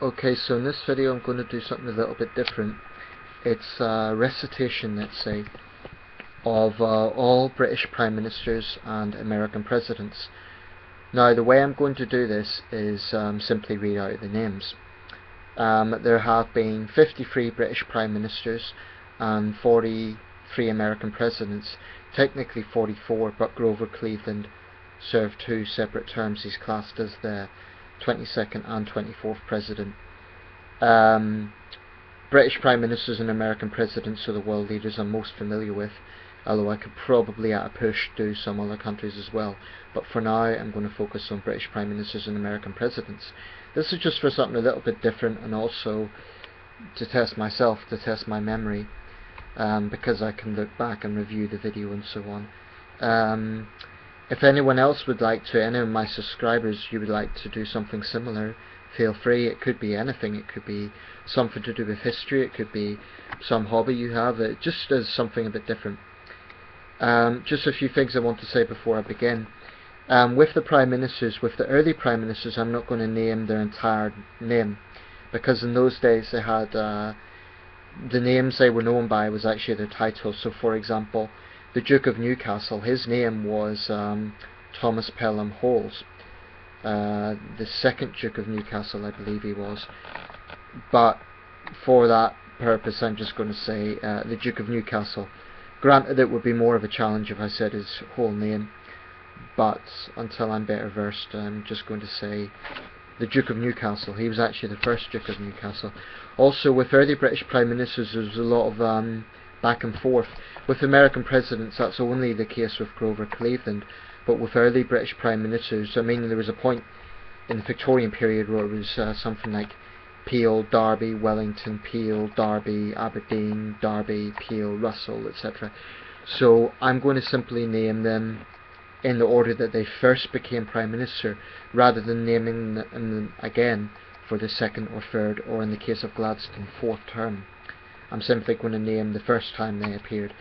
Okay, so in this video I'm going to do something a little bit different. It's a recitation, let's say, of all British Prime Ministers and American Presidents. Now, the way I'm going to do this is simply read out the names. There have been 53 British Prime Ministers and 43 American Presidents, technically 44, but Grover Cleveland served two separate terms. He's classed as the 22nd and 24th President. British Prime Ministers and American Presidents are the world leaders I'm most familiar with, although I could probably at a push do some other countries as well. But for now I'm going to focus on British Prime Ministers and American Presidents. This is just for something a little bit different, and also to test myself, to test my memory, because I can look back and review the video and so on. If anyone else would like to, any of my subscribers, you would like to do something similar, feel free. It could be anything. It could be something to do with history, it could be some hobby you have. It just is something a bit different. Just a few things I want to say before I begin. With the Prime Ministers, with the early Prime Ministers, I'm not going to name their entire name, because in those days they had the names they were known by was actually their titles. So for example, the Duke of Newcastle, his name was Thomas Pelham Holles. The second Duke of Newcastle, I believe he was, but for that purpose I'm just going to say the Duke of Newcastle. Granted, it would be more of a challenge if I said his whole name, but until I'm better versed, I'm just going to say the Duke of Newcastle. He was actually the first Duke of Newcastle. Also, with early British Prime Ministers, there was a lot of back and forth. With American Presidents, that's only the case with Grover Cleveland, but with early British Prime Ministers, I mean, there was a point in the Victorian period where it was something like Peel, Derby, Wellington, Peel, Derby, Aberdeen, Derby, Peel, Russell, etc. So I'm going to simply name them in the order that they first became Prime Minister, rather than naming them again for the second or third, or in the case of Gladstone, fourth term. I'm simply going to name the first time they appeared.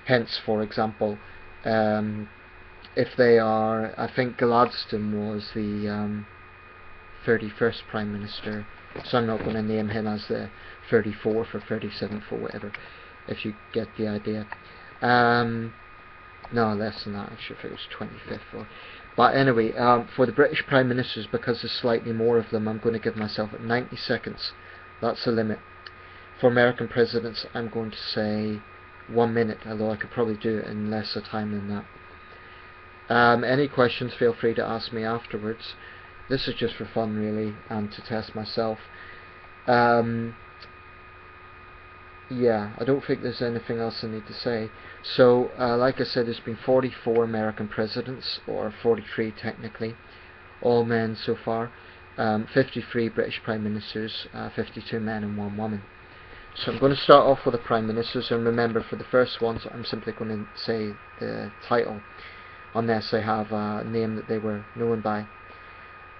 Hence, for example, if they are, I think Gladstone was the 31st Prime Minister, so I'm not going to name him as the 34th or 37th or whatever, if you get the idea. No, less than that actually, if it was 25th. But anyway, for the British Prime Ministers, because there's slightly more of them, I'm going to give myself 90 seconds. That's the limit. For American Presidents, I'm going to say 1 minute, although I could probably do it in less of time than that. Any questions, feel free to ask me afterwards. This is just for fun, really, and to test myself. Yeah, I don't think there's anything else I need to say. So, like I said, there's been 44 American presidents, or 43 technically, all men so far. 53 British Prime Ministers, 52 men and 1 woman. So I'm going to start off with the Prime Ministers, and remember, for the first ones, I'm simply going to say the title, unless they have a name that they were known by.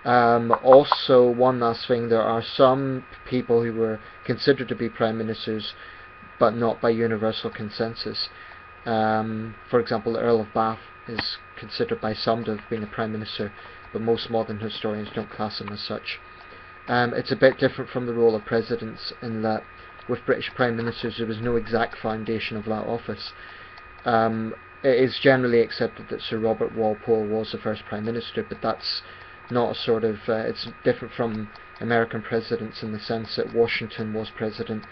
Also, one last thing, there are some people who were considered to be Prime Ministers, but not by universal consensus. For example, the Earl of Bath is considered by some to have been a Prime Minister, but most modern historians don't class him as such. It's a bit different from the role of presidents, in that with British Prime Ministers there was no exact foundation of that office. It is generally accepted that Sir Robert Walpole was the first Prime Minister, but that's not a sort of, it's different from American presidents in the sense that Washington was president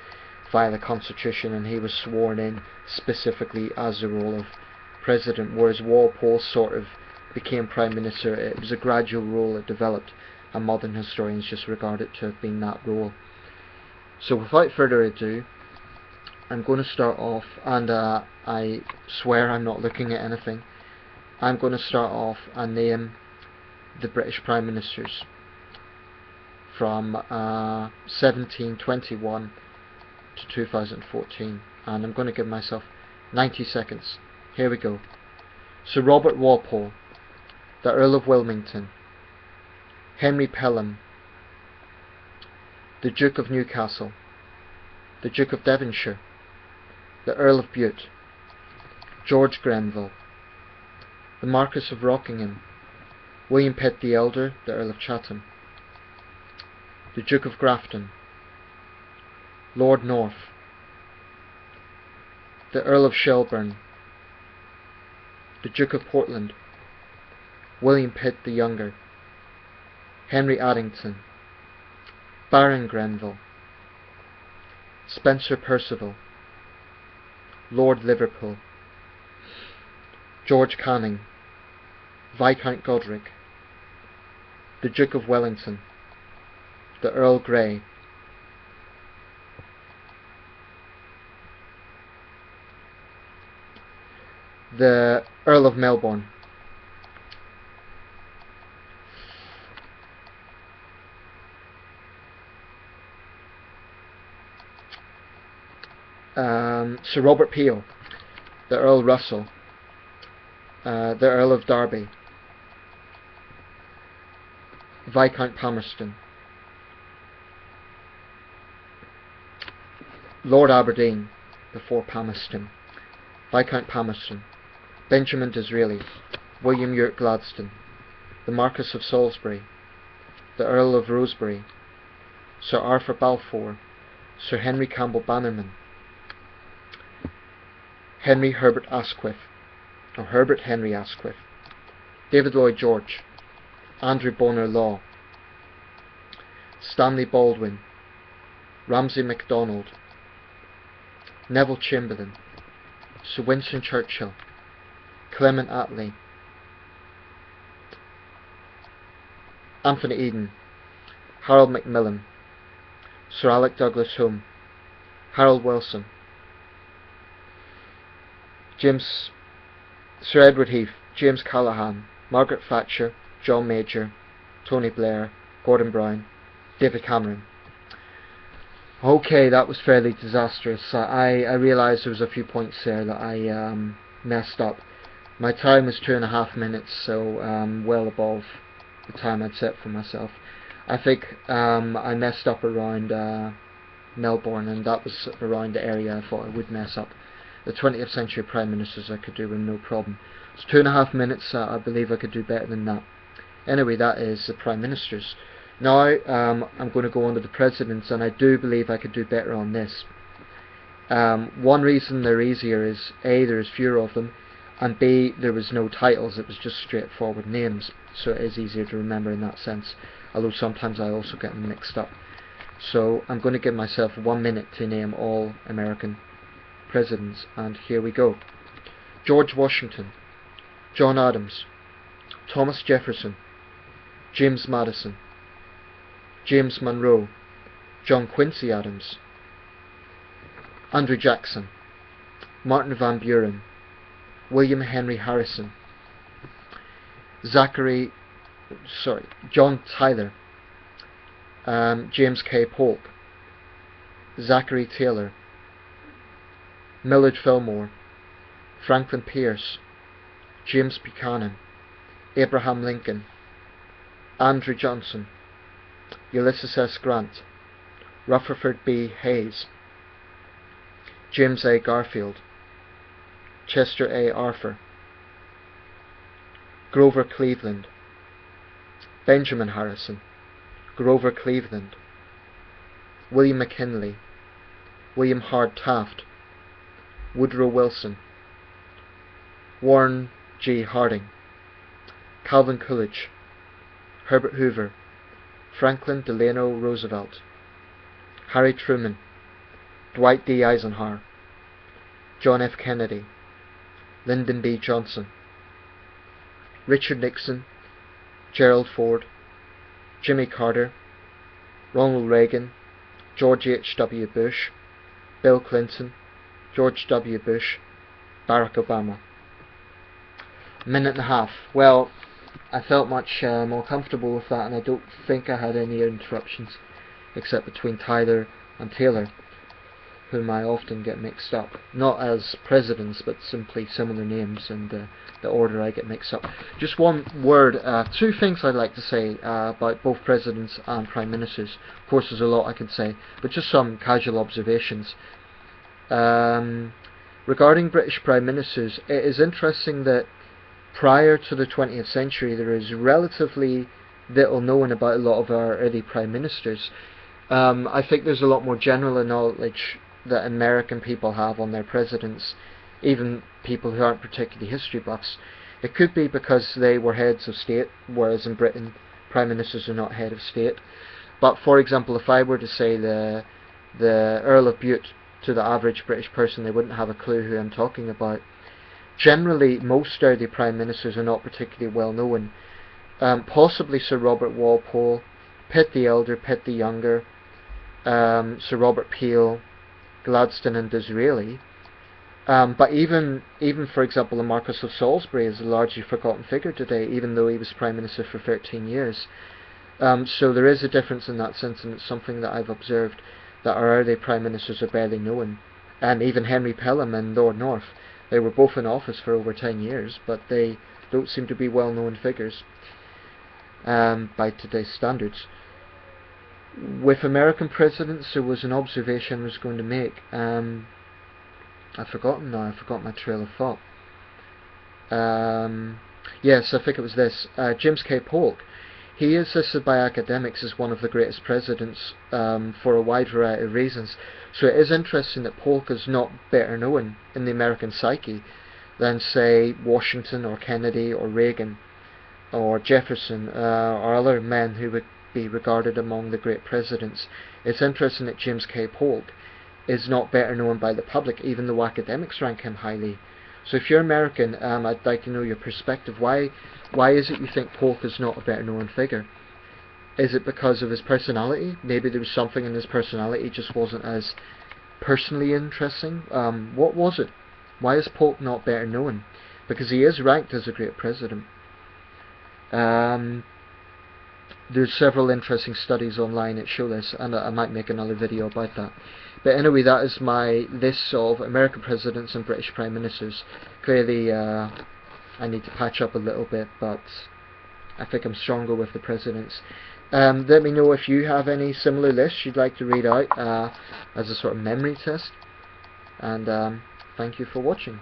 via the Constitution, and he was sworn in specifically as the role of president, whereas Walpole sort of became Prime Minister. It was a gradual role that developed, and modern historians just regard it to have been that role. So without further ado, I'm going to start off, and I swear I'm not looking at anything. I'm going to start off and name the British Prime Ministers from 1721 to 2014, and I'm going to give myself 90 seconds. Here we go. Sir Robert Walpole, the Earl of Wilmington, Henry Pelham, the Duke of Newcastle, the Duke of Devonshire, the Earl of Bute, George Grenville, the Marquess of Rockingham, William Pitt the Elder, the Earl of Chatham, the Duke of Grafton, Lord North, the Earl of Shelburne, the Duke of Portland, William Pitt the Younger, Henry Addington, Baron Grenville, Spencer Perceval, Lord Liverpool, George Canning, Viscount Godric, the Duke of Wellington, the Earl Grey, the Earl of Melbourne, Sir Robert Peel, the Earl Russell, the Earl of Derby, Viscount Palmerston, Lord Aberdeen, before Palmerston, Viscount Palmerston, Benjamin Disraeli, William Ewart Gladstone, the Marquess of Salisbury, the Earl of Rosebery, Sir Arthur Balfour, Sir Henry Campbell Bannerman, Henry Herbert Asquith, or Herbert Henry Asquith, David Lloyd George, Andrew Bonar Law, Stanley Baldwin, Ramsay MacDonald, Neville Chamberlain, Sir Winston Churchill, Clement Attlee, Anthony Eden, Harold Macmillan, Sir Alec Douglas Home, Harold Wilson, Sir Edward Heath, James Callaghan, Margaret Thatcher, John Major, Tony Blair, Gordon Brown, David Cameron. Okay, that was fairly disastrous. I realised there was a few points there that I messed up. My time is 2.5 minutes, so well above the time I'd set for myself. I think I messed up around Melbourne, and that was around the area I thought I would mess up. The 20th century Prime Ministers I could do with no problem. It's 2.5 minutes, I believe I could do better than that. Anyway, that is the Prime Ministers. Now I'm going to go on to the Presidents, and I do believe I could do better on this. One reason they're easier is A, there's fewer of them, and B, there was no titles, it was just straightforward names, so it is easier to remember in that sense, although sometimes I also get them mixed up. So I'm going to give myself 1 minute to name all American presidents, and here we go. George Washington, John Adams, Thomas Jefferson, James Madison, James Monroe, John Quincy Adams, Andrew Jackson, Martin Van Buren, William Henry Harrison, John Tyler, James K. Polk, Zachary Taylor, Millard Fillmore, Franklin Pierce, James Buchanan, Abraham Lincoln, Andrew Johnson, Ulysses S. Grant, Rutherford B. Hayes, James A. Garfield, Chester A. Arthur, Grover Cleveland, Benjamin Harrison, Grover Cleveland, William McKinley, William Howard Taft, Woodrow Wilson, Warren G. Harding, Calvin Coolidge, Herbert Hoover, Franklin Delano Roosevelt, Harry Truman, Dwight D. Eisenhower, John F. Kennedy, Lyndon B. Johnson, Richard Nixon, Gerald Ford, Jimmy Carter, Ronald Reagan, George H.W. Bush, Bill Clinton, George W. Bush, Barack Obama. 1.5 minutes. Well, I felt much more comfortable with that, and I don't think I had any interruptions except between Tyler and Taylor, whom I often get mixed up. Not as presidents, but simply similar names, and the order I get mixed up. Just one word, two things I'd like to say about both presidents and prime ministers. Of course there's a lot I could say, but just some casual observations. Regarding British prime ministers, it is interesting that prior to the 20th century there is relatively little known about a lot of our early prime ministers. I think there's a lot more general knowledge that American people have on their presidents, even people who aren't particularly history buffs. It could be because they were heads of state, whereas in Britain, prime ministers are not head of state. But for example, if I were to say the Earl of Bute to the average British person, they wouldn't have a clue who I'm talking about. Generally, most early prime ministers are not particularly well known. Possibly Sir Robert Walpole, Pitt the Elder, Pitt the Younger, Sir Robert Peel, Gladstone and Disraeli. But even for example, the Marquess of Salisbury is a largely forgotten figure today, even though he was Prime Minister for 13 years. So there is a difference in that sense, and it's something that I've observed, that our early Prime Ministers are barely known. And even Henry Pelham and Lord North, they were both in office for over 10 years, but they don't seem to be well-known figures by today's standards. With American presidents, there was an observation I was going to make. I've forgotten now. I forgot my trail of thought. Yes, I think it was this. James K. Polk. He is listed by academics as one of the greatest presidents for a wide variety of reasons. So it is interesting that Polk is not better known in the American psyche than, say, Washington or Kennedy or Reagan or Jefferson or other men who would be regarded among the great presidents. It's interesting that James K. Polk is not better known by the public, even though academics rank him highly. So if you're American, I'd like to know your perspective. Why is it you think Polk is not a better known figure? Is it because of his personality? Maybe there was something in his personality just wasn't as personally interesting. What was it? Why is Polk not better known? Because he is ranked as a great president. There's several interesting studies online that show this, and I might make another video about that. But anyway, that is my list of American presidents and British prime ministers. Clearly, I need to patch up a little bit, but I think I'm stronger with the presidents. Let me know if you have any similar lists you'd like to read out as a sort of memory test. And thank you for watching.